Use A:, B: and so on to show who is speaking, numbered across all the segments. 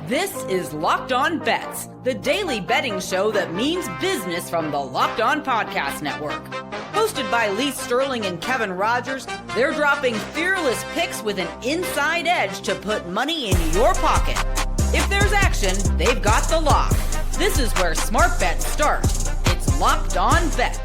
A: This is Locked On Bets, the daily betting show that means business from the Locked On Podcast Network. Hosted by Lee Sterling and Kevin Rogers, they're dropping fearless picks with an inside edge to put money in your pocket. If there's action, they've got the lock. This is where smart bets start. It's Locked On Bets.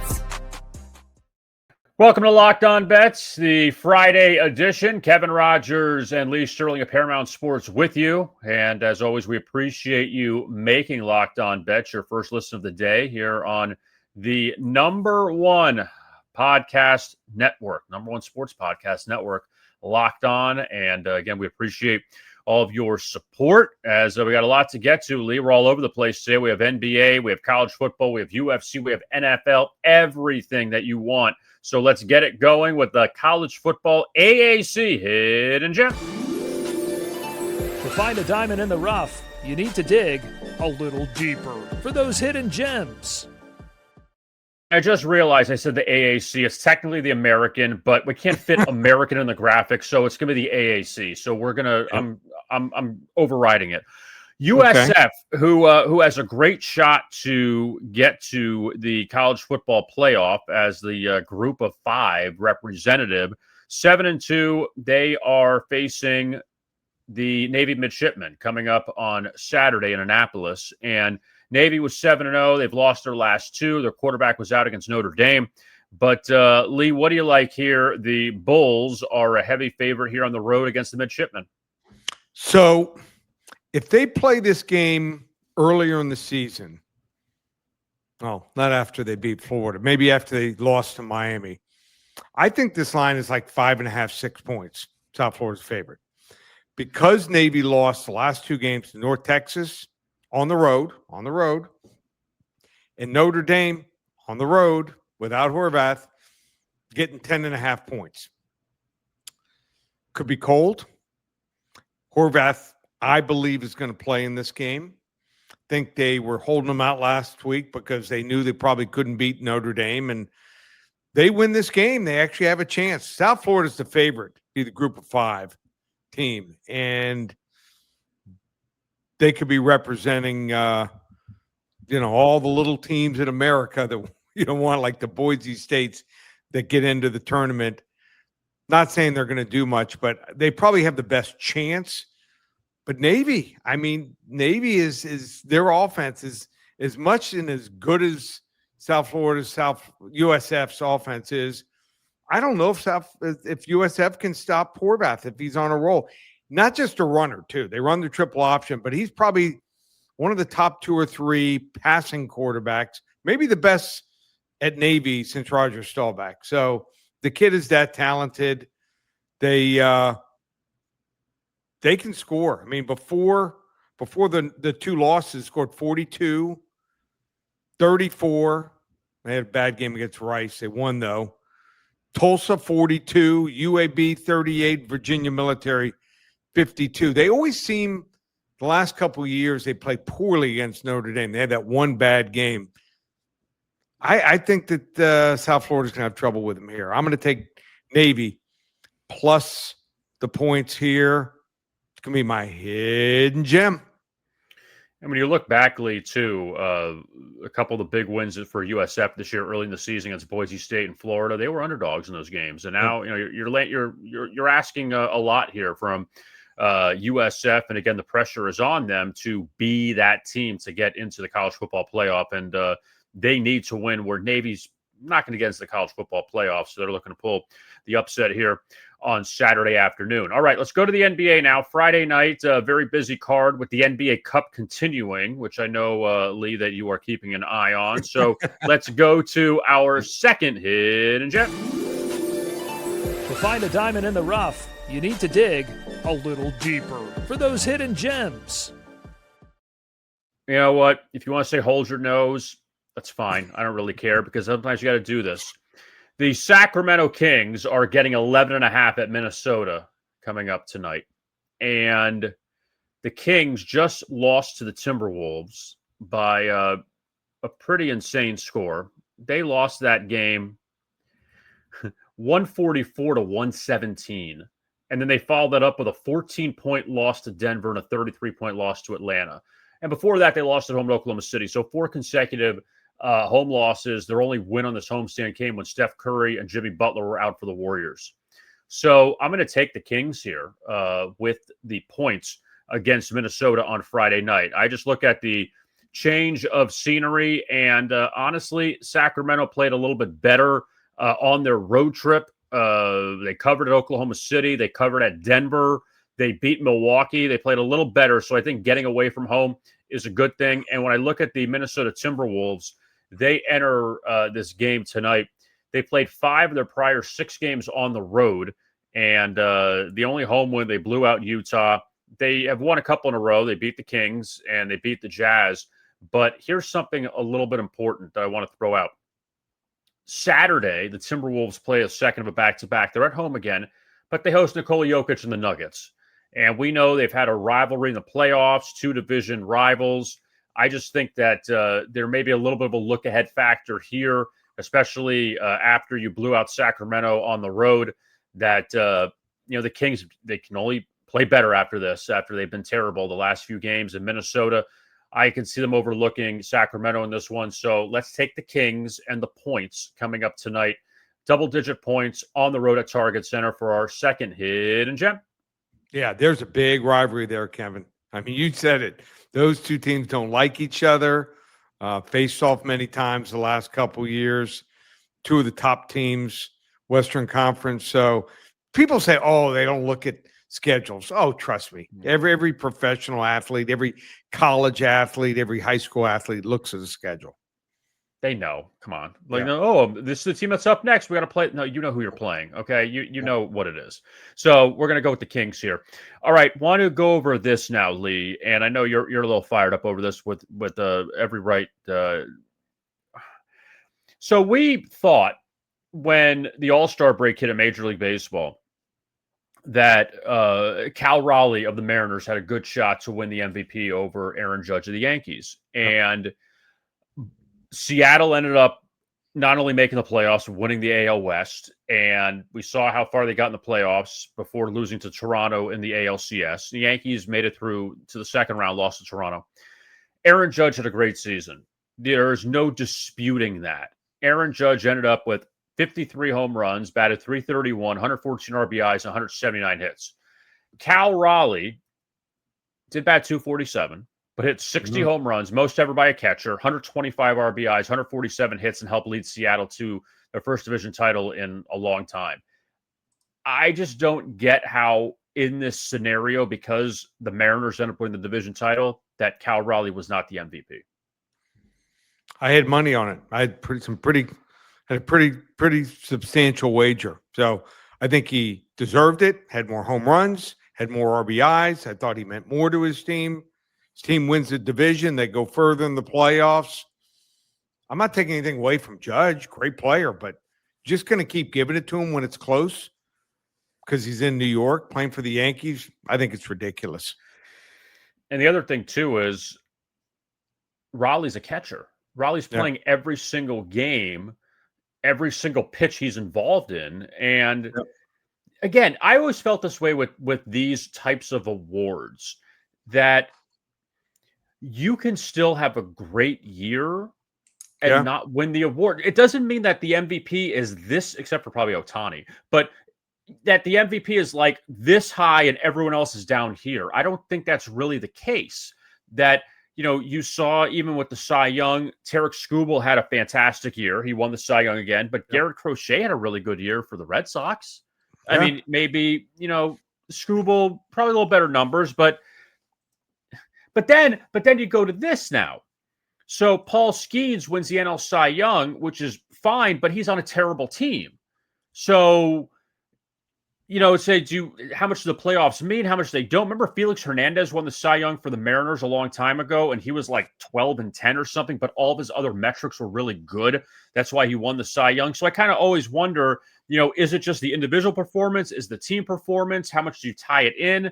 B: Welcome to Locked On Bets, the Friday edition. Kevin Rogers and Lee Sterling of Paramount Sports with you. And as always, we appreciate you making Locked On Bets your first listen of the day here on the number one podcast network, number one sports podcast network, Locked On. And again, we appreciate all of your support as we got a lot to get to. Lee, we're all over the place today. We have NBA, we have college football, we have UFC, we have NFL, everything that you want. So let's get it going with the college football AAC Hidden Gem.
C: To find a diamond in the rough, you need to dig a little deeper for those hidden gems.
B: I just realized I said the AAC. It's technically the American, but we can't fit American in the graphics, so it's going to be the AAC. So we're gonna. I'm overriding it. USF, who has a great shot to get to the college football playoff as the group of five representative, 7-2. They are facing the Navy Midshipmen coming up on Saturday in Annapolis, and Navy was 7-0. They've lost their last two. Their quarterback was out against Notre Dame. But Lee, what do you like here? The Bulls are a heavy favorite here on the road against the Midshipmen.
D: So if they play this game earlier in the season, not after they beat Florida, maybe after they lost to Miami, I think this line is like 5.5, 6 points. South Florida's favorite. Because Navy lost the last two games to North Texas on the road, and Notre Dame on the road without Horvath, getting 10.5 points. Could be cold. Horvath, I believe, is going to play in this game. I think they were holding him out last week because they knew they probably couldn't beat Notre Dame. And they win this game, they actually have a chance. South Florida's the favorite, be the group of five team. And they could be representing, all the little teams in America that you don't want, like the Boise States that get into the tournament. Not saying they're going to do much, but they probably have the best chance. But Navy is their offense is as much and as good as South Florida's USF's offense is. I don't know if USF can stop Horvath if he's on a roll. Not just a runner, too. They run the triple option, but he's probably one of the top 2 or 3 passing quarterbacks, maybe the best at Navy since Roger Staubach. So the kid is that talented. They can score. I mean, before the two losses, scored 42, 34. They had a bad game against Rice. They won, though. Tulsa, 42. UAB, 38. Virginia Military, 52. They always seem, the last couple of years, they played poorly against Notre Dame. They had that one bad game. I think that South Florida's going to have trouble with them here. I'm going to take Navy plus the points here. It's going to be my hidden gem.
B: And when you look back, Lee, too, a couple of the big wins for USF this year, early in the season against Boise State and Florida, they were underdogs in those games. And now, you're asking a lot here from USF, and again, the pressure is on them to be that team to get into the college football playoff, and they need to win. Where Navy's not going to get into the college football playoffs, so they're looking to pull the upset here on Saturday afternoon. All right, let's go to the NBA now. Friday night, a very busy card with the NBA Cup continuing, which I know, Lee, that you are keeping an eye on. So let's go to our second hidden gem.
C: To find a diamond in the rough, you need to dig a little deeper for those hidden gems.
B: You know what? If you want to say hold your nose, that's fine. I don't really care because sometimes you got to do this. The Sacramento Kings are getting 11.5 at Minnesota coming up tonight. And the Kings just lost to the Timberwolves by a pretty insane score. They lost that game 144 to 117. And then they followed that up with a 14-point loss to Denver and a 33-point loss to Atlanta. And before that, they lost at home to Oklahoma City. So 4 consecutive home losses. Their only win on this homestand came when Steph Curry and Jimmy Butler were out for the Warriors. So I'm going to take the Kings here with the points against Minnesota on Friday night. I just look at the change of scenery, and honestly, Sacramento played a little bit better on their road trip. They covered at Oklahoma City. They covered at Denver. They beat Milwaukee. They played a little better. So I think getting away from home is a good thing. And when I look at the Minnesota Timberwolves, they enter this game tonight. They played 5 of their prior 6 games on the road. And the only home win, they blew out Utah. They have won a couple in a row. They beat the Kings and they beat the Jazz. But here's something a little bit important that I want to throw out. Saturday, the Timberwolves play a second of a back-to-back. They're at home again, but they host Nikola Jokic and the Nuggets. And we know they've had a rivalry in the playoffs, 2 division rivals. I just think that there may be a little bit of a look-ahead factor here, especially after you blew out Sacramento on the road, that the Kings, they can only play better after this, after they've been terrible the last few games. In Minnesota, I can see them overlooking Sacramento in this one. So let's take the Kings and the points coming up tonight. Double-digit points on the road at Target Center for our second hidden gem.
D: Yeah, there's a big rivalry there, Kevin. I mean, you said it. Those two teams don't like each other, faced off many times the last couple years. 2 of the top teams, Western Conference. So people say, oh, they don't look at schedules. Oh, trust me. Every professional athlete, every college athlete, every high school athlete looks at the schedule.
B: They know. Come on. This is the team that's up next. We got to play. No, you know who you're playing. Okay. You know what it is. So we're going to go with the Kings here. All right. Want to go over this now, Lee. And I know you're a little fired up over this with every right. So we thought when the All-Star break hit in Major League Baseball that Cal Raleigh of the Mariners had a good shot to win the MVP over Aaron Judge of the Yankees. And Seattle ended up not only making the playoffs, winning the AL West, and we saw how far they got in the playoffs before losing to Toronto in the ALCS. The Yankees made it through to the second round, lost to Toronto. Aaron Judge had a great season. There's no disputing that. Aaron Judge ended up with 53 home runs, batted .331, 114 RBIs, 179 hits. Cal Raleigh did bat .247, but hit 60 home runs, most ever by a catcher, 125 RBIs, 147 hits, and helped lead Seattle to their first division title in a long time. I just don't get how in this scenario, because the Mariners ended up winning the division title, that Cal Raleigh was not the MVP.
D: I had money on it. I had a pretty substantial wager. So I think he deserved it, had more home runs, had more RBIs. I thought he meant more to his team. His team wins the division. They go further in the playoffs. I'm not taking anything away from Judge. Great player, but just going to keep giving it to him when it's close because he's in New York playing for the Yankees. I think it's ridiculous.
B: And the other thing, too, is Raleigh's a catcher. Raleigh's playing every single game, every single pitch he's involved in. And again, I always felt this way with these types of awards, that you can still have a great year and not win the award. It doesn't mean that the MVP is this, except for probably Ohtani, but that the MVP is like this high and everyone else is down here. I don't think that's really the case. That, you saw even with the Cy Young, Tarek Skubal had a fantastic year. He won the Cy Young again, but Garrett Crochet had a really good year for the Red Sox. I mean, maybe, Skubal, probably a little better numbers, but then you go to this now. So Paul Skeens wins the NL Cy Young, which is fine, but he's on a terrible team. So, say, how much do the playoffs mean? How much they don't? Remember Felix Hernandez won the Cy Young for the Mariners a long time ago, and he was like 12-10 or something, but all of his other metrics were really good. That's why he won the Cy Young. So I kind of always wonder, is it just the individual performance? Is the team performance? How much do you tie it in?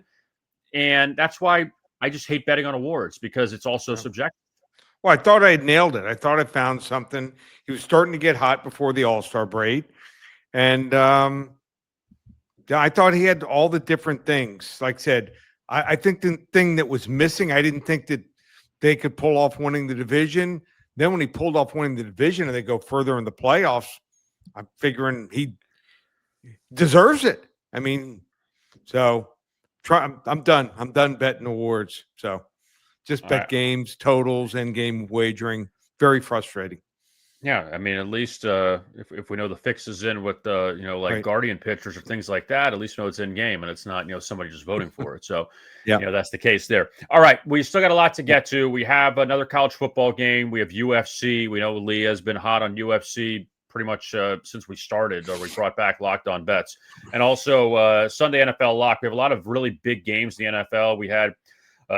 B: And that's why I just hate betting on awards, because it's also subjective.
D: Well, I thought I had nailed it. I thought I found something. He was starting to get hot before the All-Star break. And Yeah, I thought he had all the different things. Like I said, I think the thing that was missing, I didn't think that they could pull off winning the division. Then when he pulled off winning the division and they go further in the playoffs, I'm figuring he deserves it. I mean, so I'm done. I'm done betting awards. So just bet games, totals, end game wagering. Very frustrating.
B: Yeah, I mean, at least if we know the fix is in with like Guardian pitchers or things like that, at least we know it's in game and it's not somebody just voting for it. So that's the case there. All right, we still got a lot to get to. We have another college football game. We have UFC. We know Lee has been hot on UFC pretty much since we started, or we brought back Locked On Bets, and also Sunday NFL Lock. We have a lot of really big games in the NFL. We had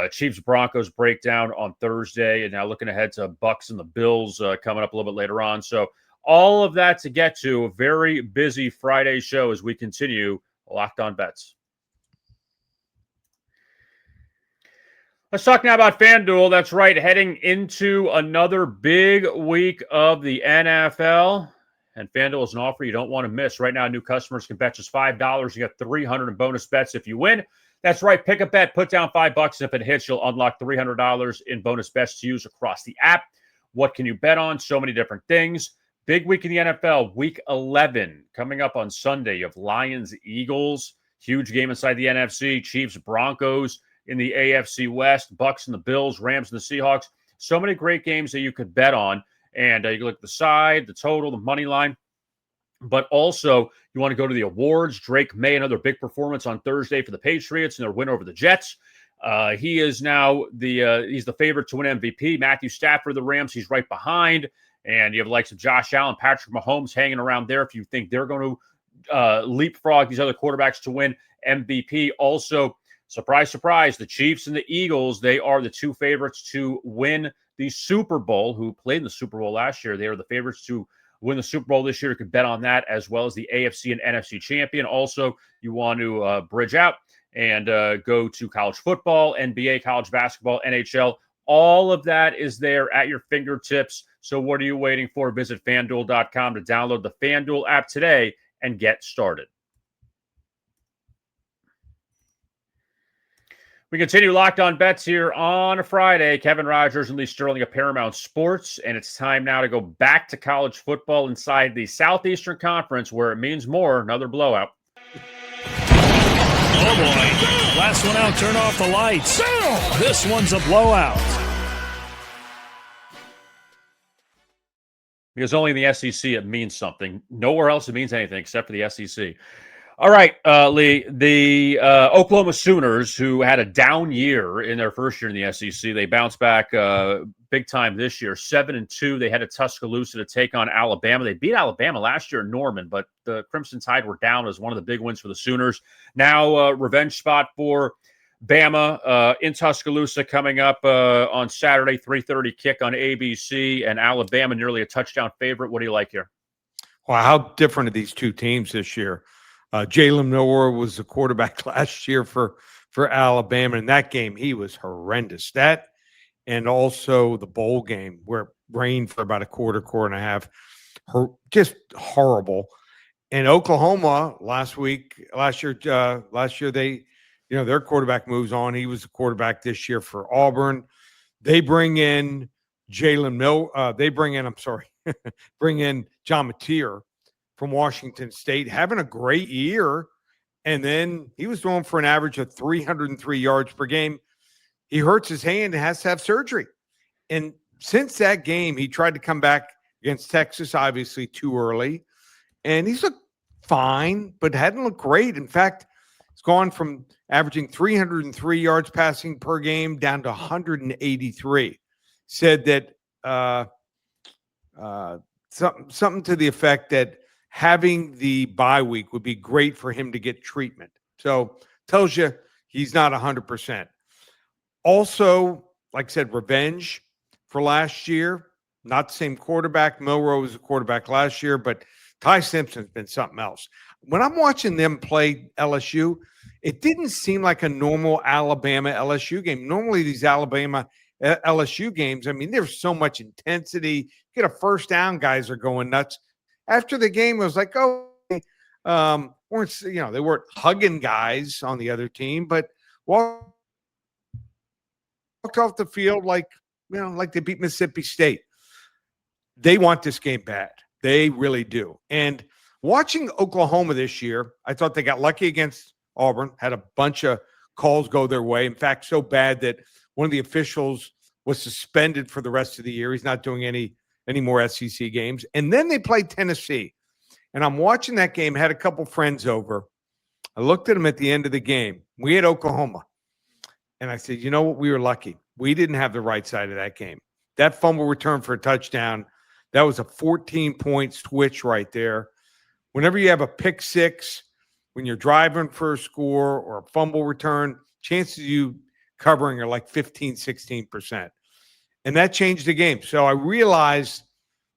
B: Chiefs Broncos breakdown on Thursday, and now looking ahead to Bucks and the Bills coming up a little bit later on. So all of that to get to. A very busy Friday show as we continue Locked On Bets. Let's talk now about FanDuel. That's right, heading into another big week of the NFL. And FanDuel is an offer you don't want to miss. Right now, new customers can bet just $5. You get $300 in bonus bets if you win. That's right. Pick a bet, put down $5. If it hits, you'll unlock $300 in bonus bets to use across the app. What can you bet on? So many different things. Big week in the NFL, week 11. Coming up on Sunday, you have Lions, Eagles. Huge game inside the NFC. Chiefs, Broncos in the AFC West. Bucks and the Bills, Rams and the Seahawks. So many great games that you could bet on. And you can look at the side, the total, the money line. But also, you want to go to the awards. Drake May, another big performance on Thursday for the Patriots and their win over the Jets. He is now he's the favorite to win MVP. Matthew Stafford, the Rams, he's right behind. And you have the likes of Josh Allen, Patrick Mahomes hanging around there if you think they're going to leapfrog these other quarterbacks to win MVP. Also, surprise, surprise, the Chiefs and the Eagles, they are the two favorites to win the Super Bowl, who played in the Super Bowl last year. They are the favorites to win the Super Bowl this year. You could bet on that, as well as the AFC and NFC champion. Also, you want to bridge out and go to college football, NBA, college basketball, NHL. All of that is there at your fingertips. So what are you waiting for? Visit FanDuel.com to download the FanDuel app today and get started. We continue Locked On Bets here on a Friday. Kevin Rogers and Lee Sterling of Paramount Sports. And it's time now to go back to college football inside the Southeastern Conference, where it means more. Another blowout.
C: Oh, boy. Last one out, turn off the lights. This one's a blowout.
B: Because only in the SEC it means something. Nowhere else it means anything except for the SEC. All right, Lee, the Oklahoma Sooners, who had a down year in their first year in the SEC, they bounced back big time this year, 7-2. They head to Tuscaloosa to take on Alabama. They beat Alabama last year in Norman, but the Crimson Tide were down as one of the big wins for the Sooners. Now, revenge spot for Bama in Tuscaloosa coming up on Saturday, 3:30 kick on ABC, and Alabama nearly a touchdown favorite. What do you like here?
D: Wow, how different are these two teams this year? Jalen Milroe was the quarterback last year for Alabama. In that game, he was horrendous. That and also the bowl game where it rained for about a quarter and a half. Just horrible. And Oklahoma last year they, their quarterback moves on. He was the quarterback this year for Auburn. They bring in bring in John Mateer from Washington State, having a great year. And then he was throwing for an average of 303 yards per game. He hurts his hand and has to have surgery. And since that game, he tried to come back against Texas, obviously too early. And he's looked fine, but hadn't looked great. In fact, it's gone from averaging 303 yards passing per game down to 183. Said that something to the effect that having the bye week would be great for him to get treatment. So tells you he's not 100%. Also, like I said, revenge for last year. Not the same quarterback. Milroe was a quarterback last year, but Ty Simpson's been something else. When I'm watching them play LSU, it didn't seem like a normal Alabama LSU game. Normally these Alabama LSU games, I mean, there's so much intensity. Get a first down, guys are going nuts. After the game, it was like, they weren't hugging guys on the other team, but walked off the field like they beat Mississippi State. They want this game bad. They really do. And watching Oklahoma this year, I thought they got lucky against Auburn, had a bunch of calls go their way. In fact, so bad that one of the officials was suspended for the rest of the year. He's not doing any more SEC games. And then they played Tennessee. And I'm watching that game, had a couple friends over. I looked at them at the end of the game. We had Oklahoma. And I said, you know what? We were lucky. We didn't have the right side of that game. That fumble return for a touchdown, that was a 14-point switch right there. Whenever you have a pick six, when you're driving for a score or a fumble return, chances of you covering are like 15, 16%. And that changed the game. So I realized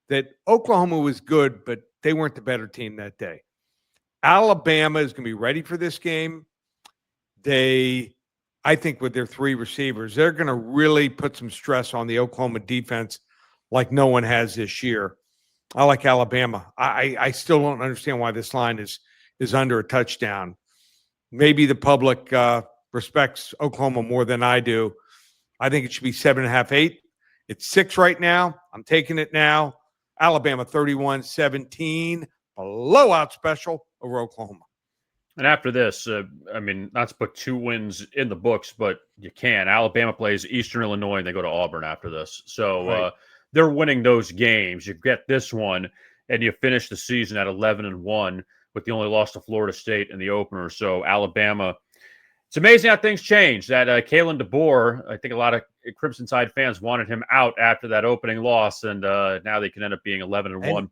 D: that Oklahoma was good, but they weren't the better team that day. Alabama is going to be ready for this game. I think with their three receivers, they're going to really put some stress on the Oklahoma defense like no one has this year. I like Alabama. I still don't understand why this line is under a touchdown. Maybe the public respects Oklahoma more than I do. I think it should be 7.5, 8. It's 6 right now. I'm taking it now. Alabama 31-17, blowout special over Oklahoma.
B: And after this, not to put 2 wins in the books, but you can. Alabama plays Eastern Illinois, and they go to Auburn after this. So
D: right.
B: They're winning those games. You get this one, and you finish the season at 11-1 with the only loss to Florida State in the opener. So Alabama, it's amazing how things change. That Kalen DeBoer, I think a lot of Crimson Tide fans wanted him out after that opening loss, and now they can end up being 11-1.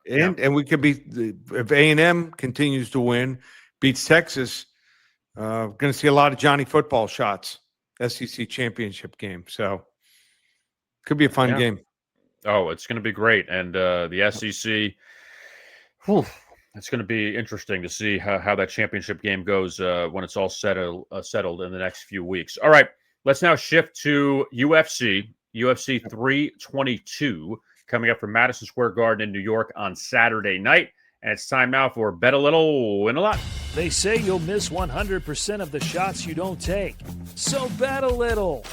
D: And we could be, if A&M continues to win, beats Texas, going to see a lot of Johnny football shots, SEC championship game. So could be a fun game.
B: Oh, it's going to be great. And the SEC, it's going to be interesting to see how that championship game goes when it's all settled in the next few weeks. All right, let's now shift to UFC 322. Coming up from Madison Square Garden in New York on Saturday night. And it's time now for Bet a Little, Win a Lot.
C: They say you'll miss 100% of the shots you don't take. So bet a little,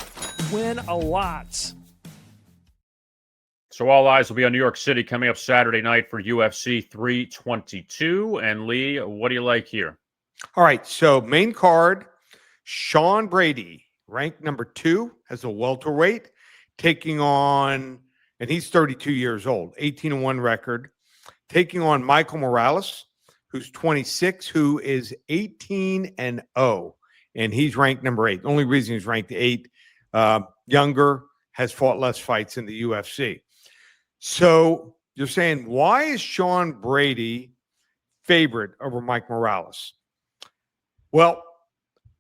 C: win a lot.
B: So all eyes will be on New York City coming up Saturday night for UFC 322. And Lee, what do you like here?
D: All right, so main card, Sean Brady, ranked number 2 as a welterweight, taking on... and he's 32 years old, 18-1 record, taking on Michael Morales, who's 26, who is 18-0, and he's ranked number 8. The only reason he's ranked 8, younger, has fought less fights in the UFC. So you're saying, why is Sean Brady favorite over Mike Morales? Well,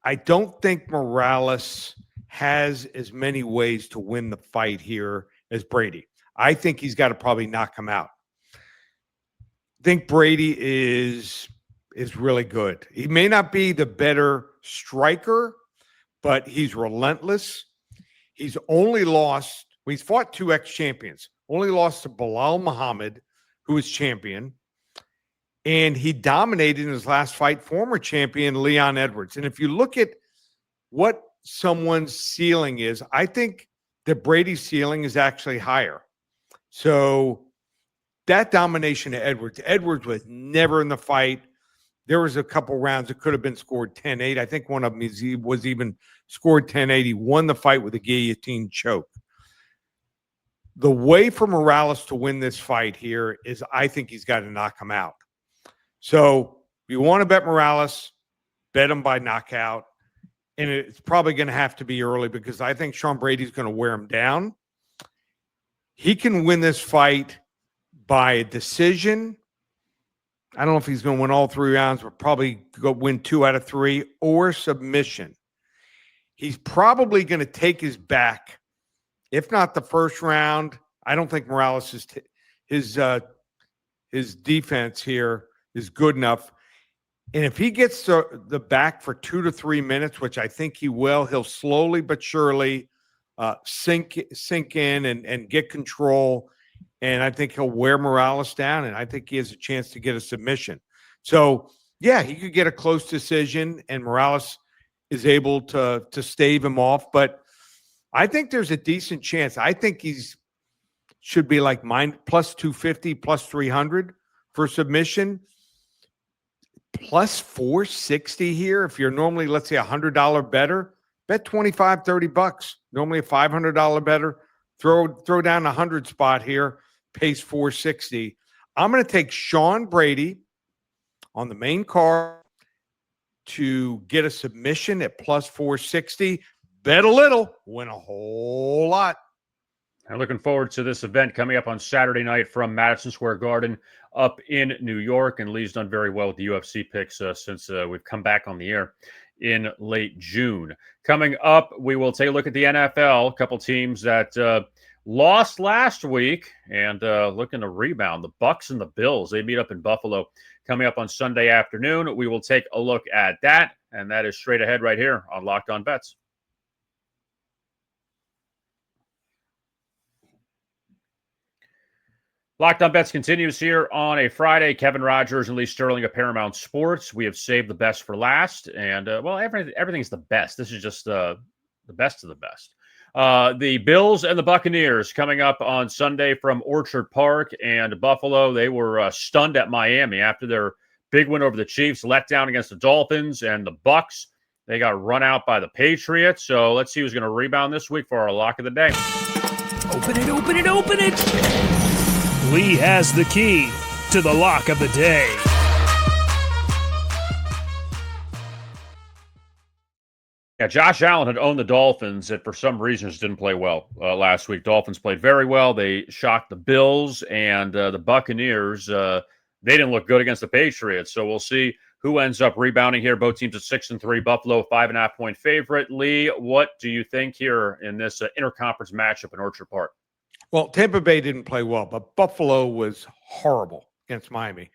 D: I don't think Morales has as many ways to win the fight here as Brady. I think he's got to probably knock him out. I think Brady is really good. He may not be the better striker, but he's relentless. He's only lost, he's fought 2 ex-champions, only lost to Bilal Muhammad, who was champion, and he dominated in his last fight former champion Leon Edwards. And if you look at what someone's ceiling is, I think that Brady's ceiling is actually higher. So that domination of Edwards was never in the fight. There was a couple rounds that could have been scored 10-8. I think one of them was even scored 10-8. He won the fight with a guillotine choke. The way for Morales to win this fight here is I think he's got to knock him out. So if you want to bet Morales, bet him by knockout. And it's probably going to have to be early because I think Sean Brady's going to wear him down. He can win this fight by a decision. I don't know if he's going to win all 3 rounds, but probably go win 2 out of 3 or submission. He's probably going to take his back. If not the first round, I don't think Morales his defense here is good enough. And if he gets the back for 2 to 3 minutes, which I think he will, he'll slowly but surely sink in and get control. And I think he'll wear Morales down, and I think he has a chance to get a submission. So Yeah, he could get a close decision, and Morales is able to stave him off. But I think there's a decent chance. I think he's should be like plus 250, plus 300 for submission, plus 460 here. If you're normally, let's say, $100 better, bet 25, $30. Normally a $500 better. Throw down a 100 spot here, pays 460. I'm going to take Sean Brady on the main card to get a submission at plus 460. Bet a little, win a whole lot.
B: I'm looking forward to this event coming up on Saturday night from Madison Square Garden up in New York. And Lee's done very well with the UFC picks since we've come back on the air in late June. Coming up, we will take a look at the NFL. A couple teams that lost last week and looking to rebound. The Bucs and the Bills, they meet up in Buffalo coming up on Sunday afternoon. We will take a look at that, and that is straight ahead right here on Locked On Bets. Locked On Bets continues here on a Friday. Kevin Rogers and Lee Sterling of Paramount Sports. We have saved the best for last, and everything's the best. This is just the best of the best. The Bills and the Buccaneers coming up on Sunday from Orchard Park and Buffalo. They were stunned at Miami after their big win over the Chiefs, let down against the Dolphins, and the Bucs. They got run out by the Patriots. So let's see who's going to rebound this week for our lock of the day.
C: Open it, open it, open it. Lee has the key to the lock of the day.
B: Yeah, Josh Allen had owned the Dolphins and for some reason just didn't play well last week. Dolphins played very well. They shocked the Bills, and the Buccaneers, they didn't look good against the Patriots. So we'll see who ends up rebounding here. Both teams at 6-3. Buffalo, 5.5-point favorite. Lee, what do you think here in this interconference matchup in Orchard Park?
D: Well, Tampa Bay didn't play well, but Buffalo was horrible against Miami.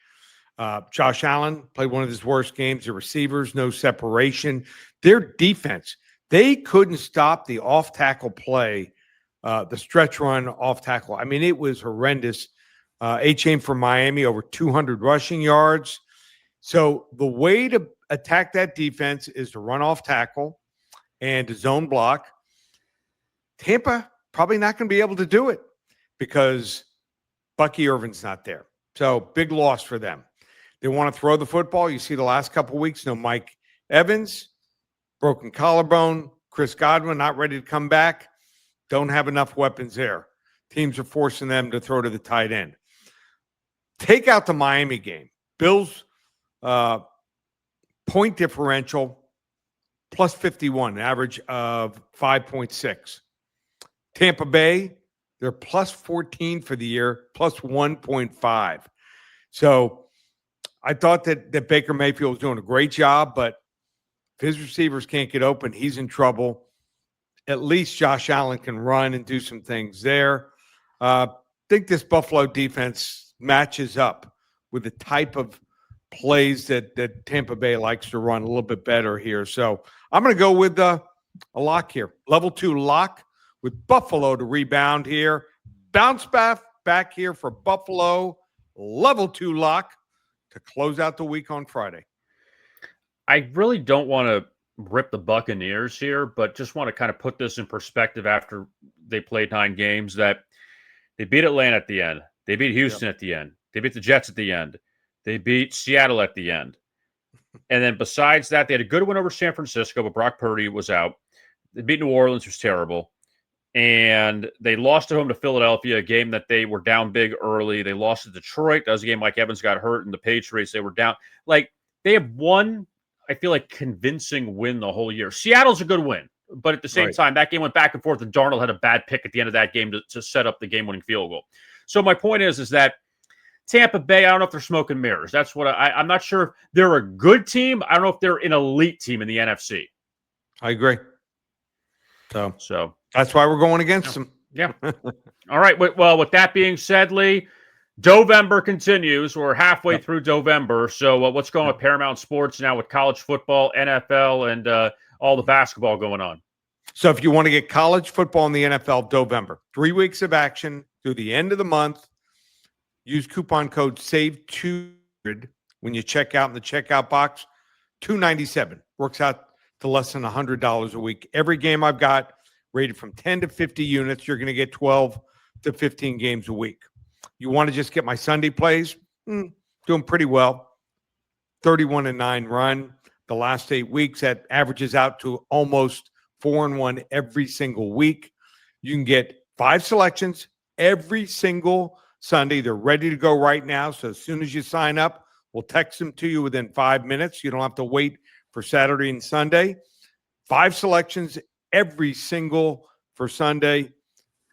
D: Josh Allen played one of his worst games. The receivers, no separation. Their defense, they couldn't stop the off-tackle play, the stretch run off-tackle. I mean, it was horrendous. A-Chain for Miami, over 200 rushing yards. So the way to attack that defense is to run off-tackle and to zone block. Tampa probably not going to be able to do it because Bucky Irvin's not there. So big loss for them. They want to throw the football. You see the last couple of weeks, no Mike Evans, broken collarbone, Chris Godwin not ready to come back. Don't have enough weapons there. Teams are forcing them to throw to the tight end. Take out the Miami game. Bills point differential plus 51, an average of 5.6. Tampa Bay, they're plus 14 for the year, plus 1.5. So I thought that Baker Mayfield was doing a great job, but if his receivers can't get open, he's in trouble. At least Josh Allen can run and do some things there. I think this Buffalo defense matches up with the type of plays that Tampa Bay likes to run a little bit better here. So I'm going to go with a lock here. Level 2 lock with Buffalo to rebound here. Bounce back here for Buffalo. Level 2 lock to close out the week on Friday.
B: I really don't want to rip the Buccaneers here, but just want to kind of put this in perspective after they played 9 games that they beat Atlanta at the end. They beat Houston at the end. They beat the Jets at the end. They beat Seattle at the end. And then besides that, they had a good win over San Francisco, but Brock Purdy was out. They beat New Orleans, which was terrible. And they lost at home to Philadelphia, a game that they were down big early. They lost to Detroit. That was a game Mike Evans got hurt, and the Patriots, they were down. Like, they have one, I feel like, convincing win the whole year. Seattle's a good win. But at the same time, that game went back and forth, and Darnold had a bad pick at the end of that game to set up the game-winning field goal. So my point is that Tampa Bay, I don't know if they're smoke and mirrors. That's what I'm not sure if they're a good team. I don't know if they're an elite team in the NFC.
D: I agree.
B: So
D: that's why we're going against them.
B: Yeah. All right. Well, with that being said, Lee, Dovember continues. We're halfway through Dovember. So what's going on with Paramount Sports now with college football, NFL, and all the basketball going on?
D: So if you want to get college football in the NFL, Dovember, 3 weeks of action through the end of the month. Use coupon code SAVE200 when you check out in the checkout box. $297 works out to less than $100 a week. Every game I've got rated from 10 to 50 units. You're going to get 12 to 15 games a week. You want to just get my Sunday plays? Doing pretty well. 31-9 run. The last 8 weeks, that averages out to almost 4-1 every single week. You can get 5 selections every single Sunday. They're ready to go right now. So as soon as you sign up, we'll text them to you within 5 minutes. You don't have to wait for Saturday and Sunday. 5 selections every single for Sunday.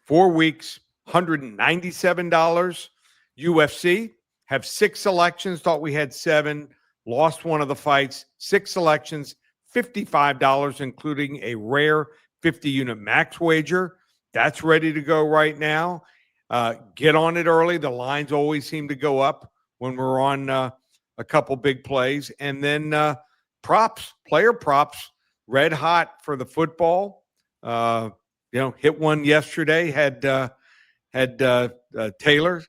D: 4 weeks, $197. UFC have 6 selections. Thought we had 7. Lost one of the fights. 6 selections, $55, including a rare 50-unit max wager. That's ready to go right now. Get on it early. The lines always seem to go up when we're on a couple big plays. And then props, player props, red hot for the football. Hit one yesterday. Had Taylor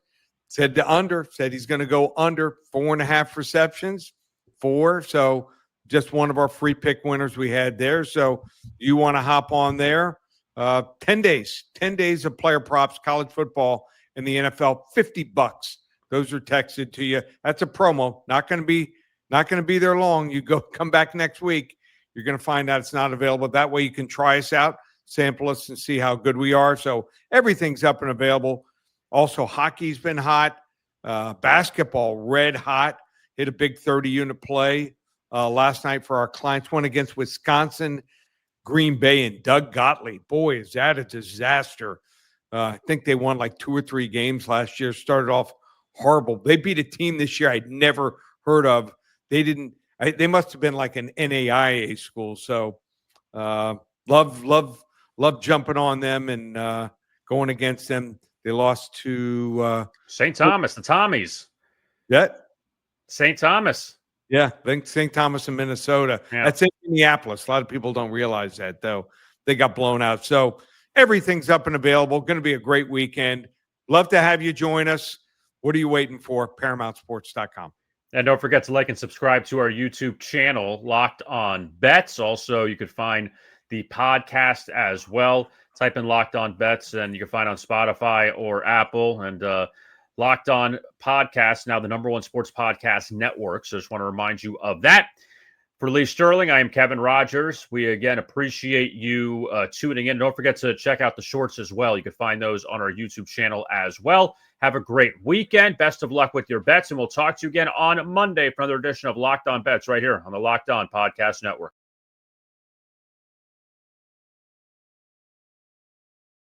D: said he's going to go under 4.5 receptions. 4. So just one of our free pick winners we had there. So you want to hop on there. 10 days of player props, college football and the NFL, $50. Those are texted to you. That's a promo. Not going to be there long. You come back next week. You're going to find out it's not available. That way you can try us out, sample us, and see how good we are. So everything's up and available. Also, hockey's been hot. Basketball, red hot. Hit a big 30-unit play last night for our clients. Went against Wisconsin, Green Bay, and Doug Gottlieb. Boy, is that a disaster. I think they won like 2 or 3 games last year. Started off horrible. They beat a team this year I'd never heard of. They must have been like an NAIA school. So love jumping on them and going against them. They lost to
B: St. Thomas, the Tommies.
D: Yeah.
B: St. Thomas.
D: Yeah, I think St. Thomas in Minnesota.
B: Yeah.
D: That's in Minneapolis. A lot of people don't realize that, though. They got blown out. So everything's up and available. Going to be a great weekend. Love to have you join us. What are you waiting for? ParamountSports.com.
B: And don't forget to like and subscribe to our YouTube channel, Locked On Bets. Also, you could find the podcast as well. Type in Locked On Bets, and you can find on Spotify or Apple. And Locked On Podcast, now the #1 sports podcast network. So just want to remind you of that. For Lee Sterling, I am Kevin Rogers. We, again, appreciate you tuning in. Don't forget to check out the shorts as well. You can find those on our YouTube channel as well. Have a great weekend. Best of luck with your bets, and we'll talk to you again on Monday for another edition of Locked On Bets right here on the Locked On Podcast Network.